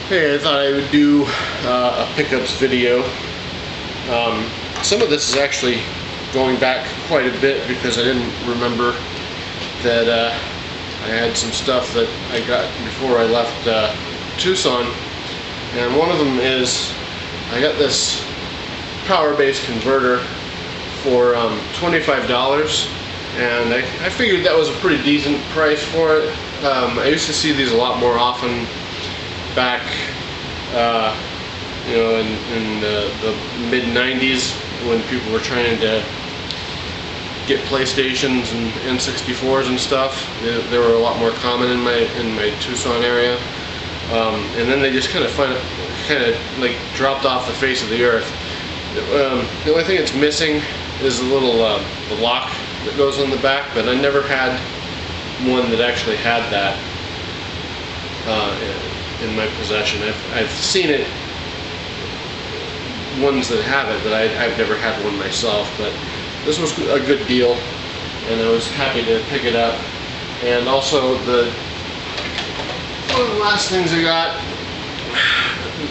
Hey, I thought I would do a pickups video. Some of this is actually going back quite a bit because I didn't remember that I had some stuff that I got before I left Tucson. And one of them is I got this power-based converter for $25, and I figured that was a pretty decent price for it. I used to see these a lot more often back in the mid-90s when people were trying to get PlayStations and N64s and stuff. They were a lot more common in my Tucson area, and then they just kind of dropped off the face of the earth. The only thing it's missing is the little the lock that goes on the back, but I never had one that actually had that in my possession. I've seen it, ones that have it, but I've never had one myself. But this was a good deal, and I was happy to pick it up. And also one of the last things I got,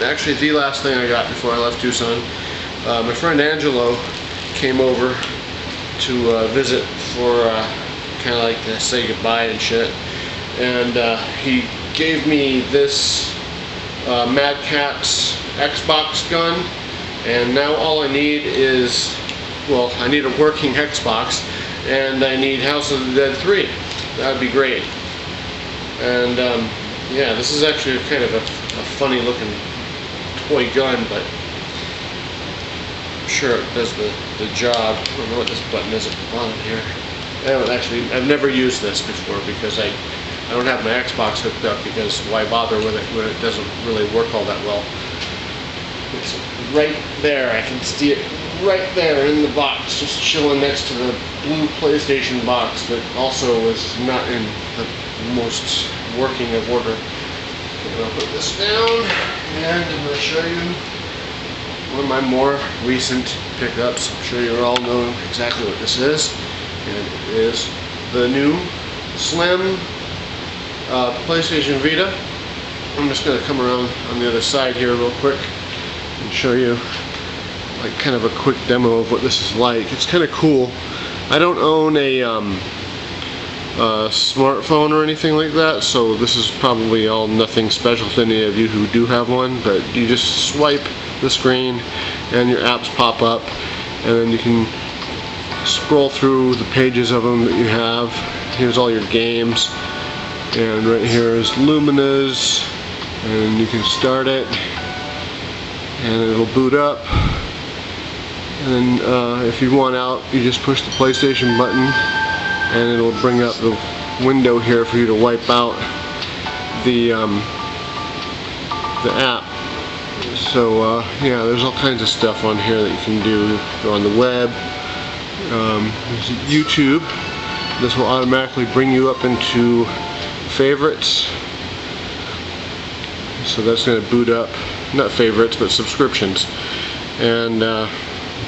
actually the last thing I got before I left Tucson, my friend Angelo came over to visit for kind of like to say goodbye and shit, and he gave me this Mad Catz Xbox gun, and now all I need is, well, I need a working Xbox, and I need House of the Dead 3. That would be great. And yeah, this is actually kind of a funny looking toy gun, but I'm sure it does the job. I don't know what this button is at the bottom here. I've never used this before because I don't have my Xbox hooked up, because why bother with it when it doesn't really work all that well. It's right there, I can see it right there in the box, just chilling next to the blue PlayStation box that also was not in the most working of order. I'm going to put this down, and I'm going to show you one of my more recent pickups. I'm sure you all know exactly what this is, and it is the new Slim PlayStation Vita. I'm just going to come around on the other side here real quick and show you like kind of a quick demo of what this is like. It's kind of cool. I don't own a smartphone or anything like that, so this is probably all nothing special to any of you who do have one, but you just swipe the screen and your apps pop up, and then you can scroll through the pages of them that you have. Here's all your games, and right here is Lumina's, and you can start it and it'll boot up, and then if you want out, you just push the PlayStation button and it'll bring up the window here for you to wipe out the app. So yeah, there's all kinds of stuff on here that you can do. Go on the web, there's YouTube. This will automatically bring you up into favorites, so that's going to boot up, not favorites but subscriptions. And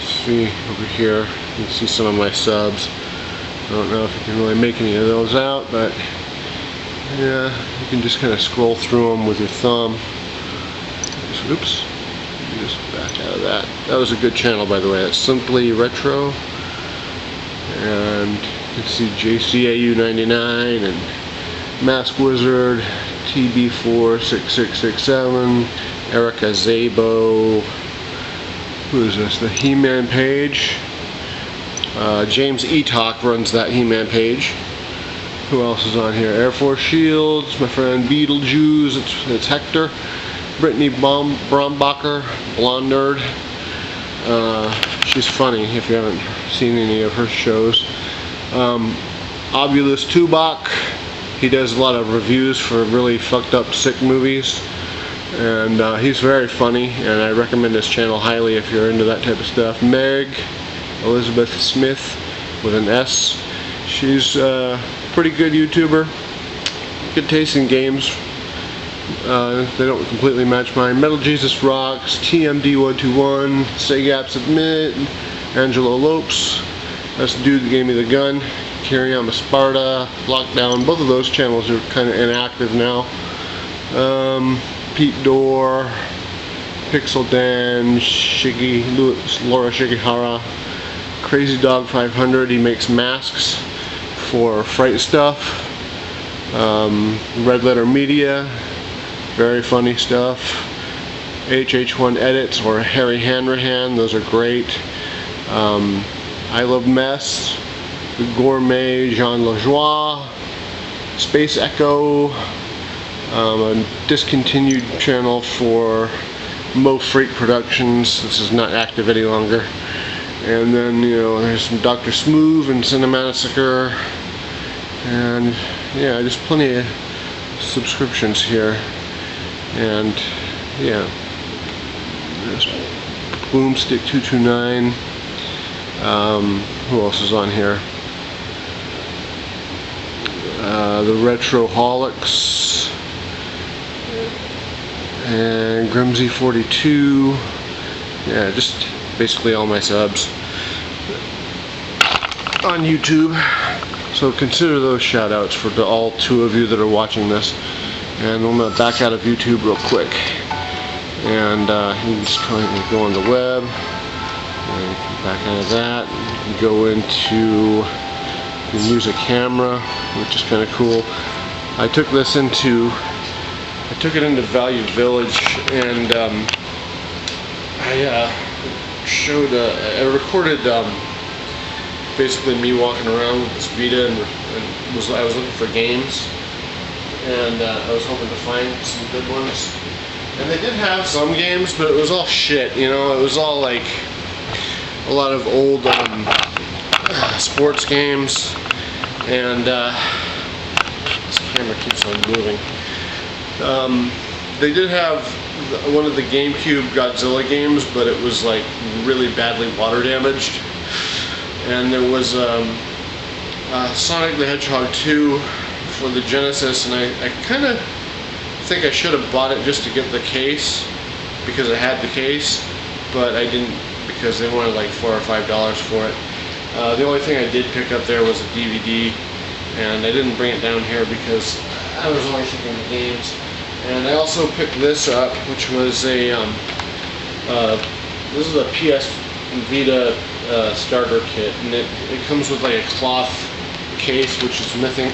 see over here, you can see some of my subs. I don't know if you can really make any of those out, but yeah, you can just kind of scroll through them with your thumb. Oops, just back out of that. That was a good channel, by the way. It's Simply Retro, and you can see JCAU 99 and Mask Wizard, TB46667, Erica Zabo. Who is this? The He-Man page. James E-Talk runs that He-Man page. Who else is on here? Air Force Shields, my friend Beetlejuice, it's Hector. Brittany Brombacher, blonde nerd. She's funny if you haven't seen any of her shows. Obulus Tubok, he does a lot of reviews for really fucked up sick movies, and he's very funny, and I recommend his channel highly if you're into that type of stuff. Meg Elizabeth Smith with an S. She's a pretty good YouTuber. Good taste in games. They don't completely match mine. Metal Jesus Rocks, TMD121, Say Submit, Angelo Lopes. That's the dude that gave me the gun. Kyriama Sparta, Lockdown. Both of those channels are kind of inactive now. Pete Dorr, Pixel Dan, Laura Shigihara, Crazy Dog 500. He makes masks for Fright Stuff. Red Letter Media, very funny stuff. HH1 Edits or Harry Hanrahan, those are great. I Love Mess, The Gourmet Jean Lajoie, Space Echo, a discontinued channel for Mo Freak Productions. This is not active any longer. And then, you know, there's some Dr. Smooth and Cinemassacre, and yeah, just plenty of subscriptions here. And yeah, there's Boomstick 229. Who else is on here? The Retroholics and Grimsy 42. Yeah, just basically all my subs on YouTube. So consider those shout outs for all 2 of you that are watching this. And I'm going to back out of YouTube real quick. And you can just go on the web. And back out of that. Go into the music camera, which is kind of cool. I took it into Value Village, and I recorded basically me walking around with this Vita, and I was looking for games, and I was hoping to find some good ones. And they did have some games, but it was all shit, you know. It was all like a lot of old sports games, and this camera keeps on moving. They did have one of the GameCube Godzilla games, but it was like really badly water damaged. And there was Sonic the Hedgehog 2 for the Genesis, and I kind of think I should have bought it just to get the case, because it had the case, but I didn't, because they wanted like $4 or $5 for it. The only thing I did pick up there was a DVD, and I didn't bring it down here because I was only thinking of games. And I also picked this up, which was a this is a PS Vita starter kit, and it comes with like a cloth case, which is missing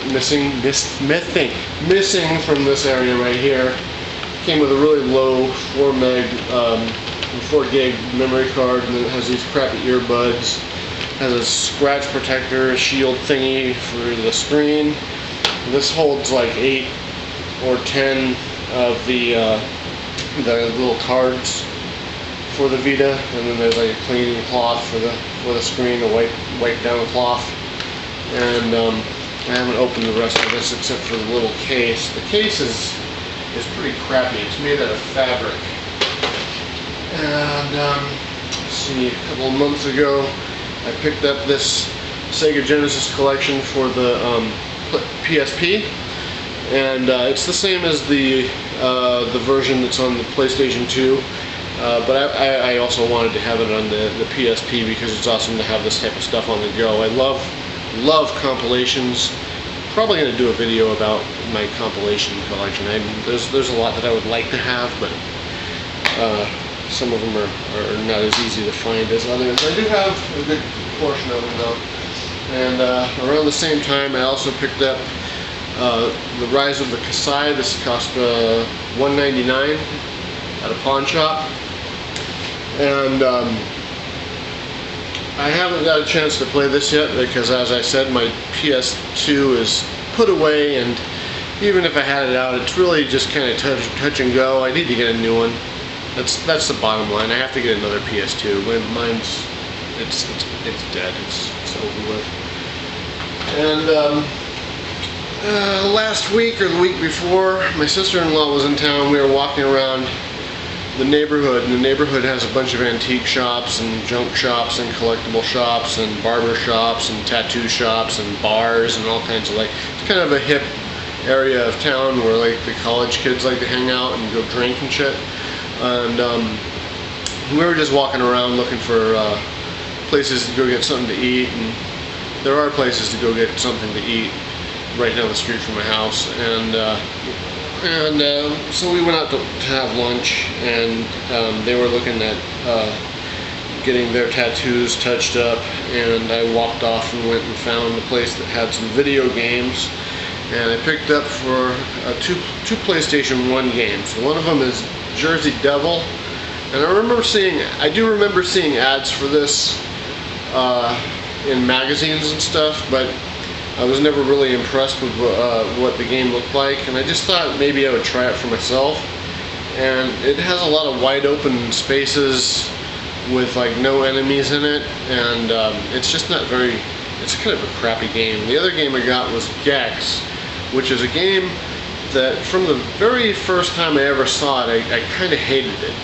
from this area right here. Came with a really low 4 gig memory card, and it has these crappy earbuds. Has a scratch protector, a shield thingy for the screen. This holds like 8 or 10 of the little cards for the Vita, and then there's like a cleaning cloth for the screen to wipe down the cloth. And I haven't opened the rest of this except for the little case. The case is pretty crappy. It's made out of fabric. And let's see, a couple of months ago, I picked up this Sega Genesis collection for the PSP, and it's the same as the version that's on the PlayStation 2. But I also wanted to have it on the PSP because it's awesome to have this type of stuff on the go. I love compilations. Probably going to do a video about my compilation collection. There's a lot that I would like to have, but some of them are not as easy to find as others. I do have a good portion of them though. And around the same time, I also picked up The Rise of the Kasai. This cost $1.99 at a pawn shop. And I haven't got a chance to play this yet because, as I said, my PS2 is put away, and even if I had it out, it's really just kind of touch and go. I need to get a new one. That's the bottom line. I have to get another PS2. Mine's it's dead. It's over with. And last week or the week before, my sister-in-law was in town. We were walking around the neighborhood, and the neighborhood has a bunch of antique shops and junk shops and collectible shops and barber shops and tattoo shops and bars and all kinds of, like, it's kind of a hip area of town where like the college kids like to hang out and go drink and shit. And we were just walking around looking for places to go get something to eat, and there are places to go get something to eat right down the street from my house. And And so we went out to have lunch, and they were looking at getting their tattoos touched up, and I walked off and went and found a place that had some video games, and I picked up for two PlayStation 1 games. One of them is Jersey Devil, and I do remember seeing ads for this in magazines and stuff, but I was never really impressed with what the game looked like, and I just thought maybe I would try it for myself. And it has a lot of wide open spaces with like no enemies in it, and it's just not very, it's kind of a crappy game. The other game I got was Gex, which is a game that from the very first time I ever saw it, I kind of hated it.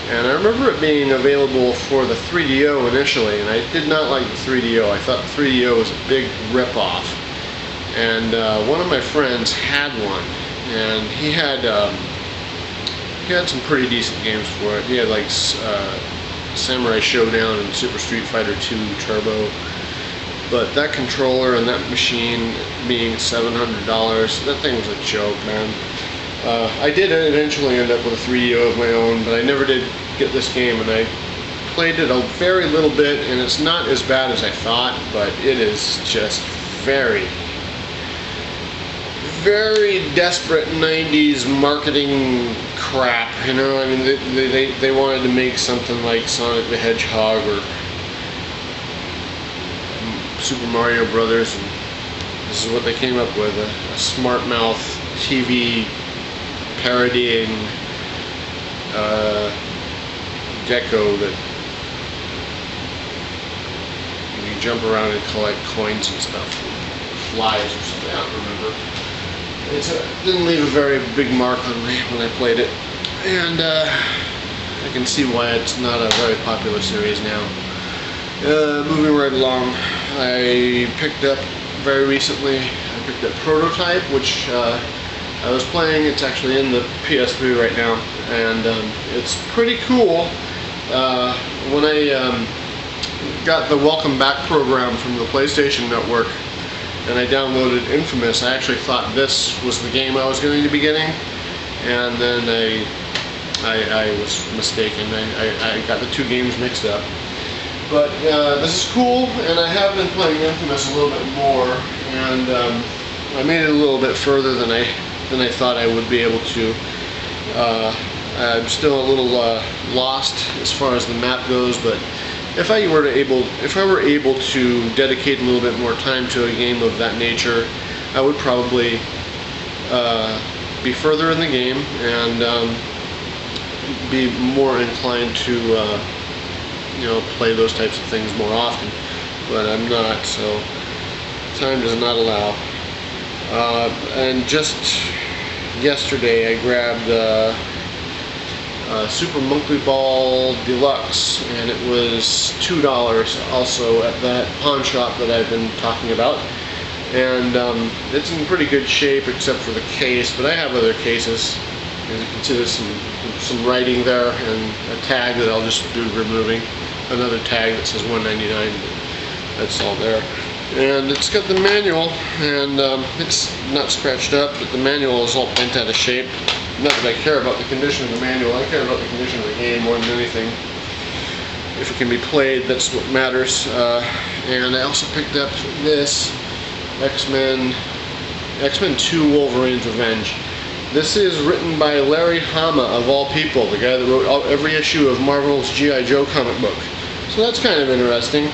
And I remember it being available for the 3DO initially, and I did not like the 3DO. I thought the 3DO was a big rip-off. And one of my friends had one, and he had some pretty decent games for it. He had like Samurai Showdown and Super Street Fighter 2 Turbo. But that controller and that machine being $700, that thing was a joke, man. I did eventually end up with a 3DO of my own, but I never did get this game, and I played it a very little bit, and it's not as bad as I thought, but it is just very, very desperate 90s marketing crap, you know. I mean, they wanted to make something like Sonic the Hedgehog or Super Mario Brothers, and this is what they came up with, a smart mouth TV parodying gecko that you jump around and collect coins and stuff, flies or something, I don't remember. It didn't leave a very big mark on me when I played it, and I can see why it's not a very popular series now. Moving right along, I picked up very recently, I picked up Prototype, which I was playing. It's actually in the PS3 right now, and it's pretty cool. When I got the Welcome Back program from the PlayStation Network, and I downloaded Infamous, I actually thought this was the game I was going to be getting, and then I was mistaken. I got the two games mixed up. But this is cool, and I have been playing Infamous a little bit more, and I made it a little bit further than I thought I would be able to. I'm still a little lost as far as the map goes, but if I were able to dedicate a little bit more time to a game of that nature, I would probably be further in the game and be more inclined to play those types of things more often. But I'm not, so time does not allow. And just yesterday I grabbed Super Monkey Ball Deluxe, and it was $2 also at that pawn shop that I've been talking about. And it's in pretty good shape except for the case, but I have other cases. As you can see, there's some writing there and a tag that I'll just be removing. Another tag that says $1.99, that's all there. And it's got the manual, and it's not scratched up, but the manual is all bent out of shape. Not that I care about the condition of the manual, I care about the condition of the game more than anything. If it can be played, that's what matters. And I also picked up this X-Men 2 Wolverine's Revenge. This is written by Larry Hama, of all people, the guy that wrote every issue of Marvel's G.I. Joe comic book. So that's kind of interesting.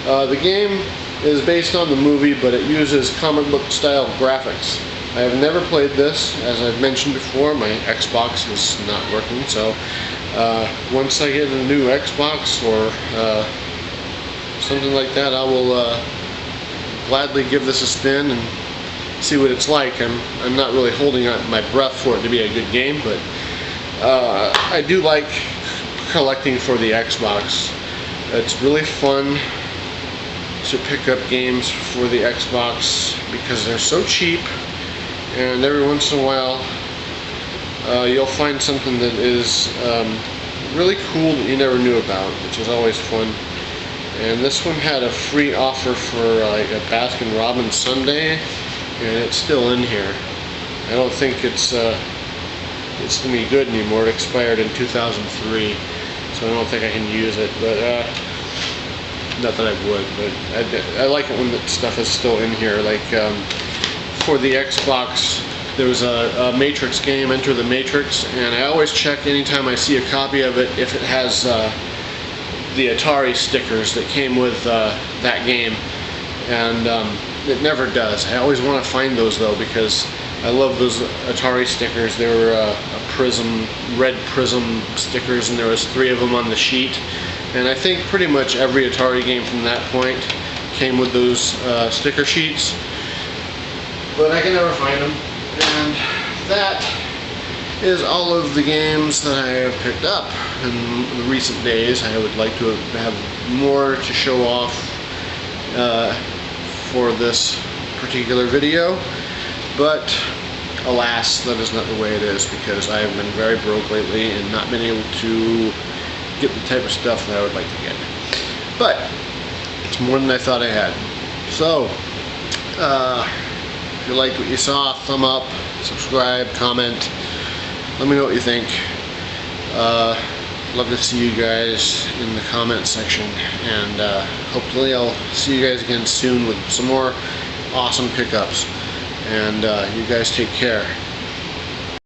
The game is based on the movie, but it uses comic book style graphics. I have never played this. As I've mentioned before, my Xbox is not working, so once I get a new Xbox or something like that, I will gladly give this a spin and see what it's like. I'm not really holding my breath for it to be a good game, but I do like collecting for the Xbox. It's really fun to pick up games for the Xbox because they're so cheap, and every once in a while you'll find something that is really cool that you never knew about, which is always fun. And this one had a free offer for like a Baskin Robbins sundae, and it's still in here. I don't think it's it's any good anymore. It expired in 2003, so I don't think I can use it. But not that I would, but I like it when the stuff is still in here. Like for the Xbox, there was a Matrix game, Enter the Matrix, and I always check anytime I see a copy of it if it has the Atari stickers that came with that game, and it never does. I always want to find those though, because I love those Atari stickers. They were a prism, red prism stickers, and there was 3 of them on the sheet. And I think pretty much every Atari game from that point came with those sticker sheets, but I can never find them. And that is all of the games that I have picked up in the recent days. I would like to have more to show off for this particular video, but alas, that is not the way it is, because I have been very broke lately and not been able to get the type of stuff that I would like to get. But it's more than I thought I had. So if you liked what you saw, thumb up, subscribe, comment, let me know what you think. Love to see you guys in the comment section, and hopefully I'll see you guys again soon with some more awesome pickups. And you guys take care.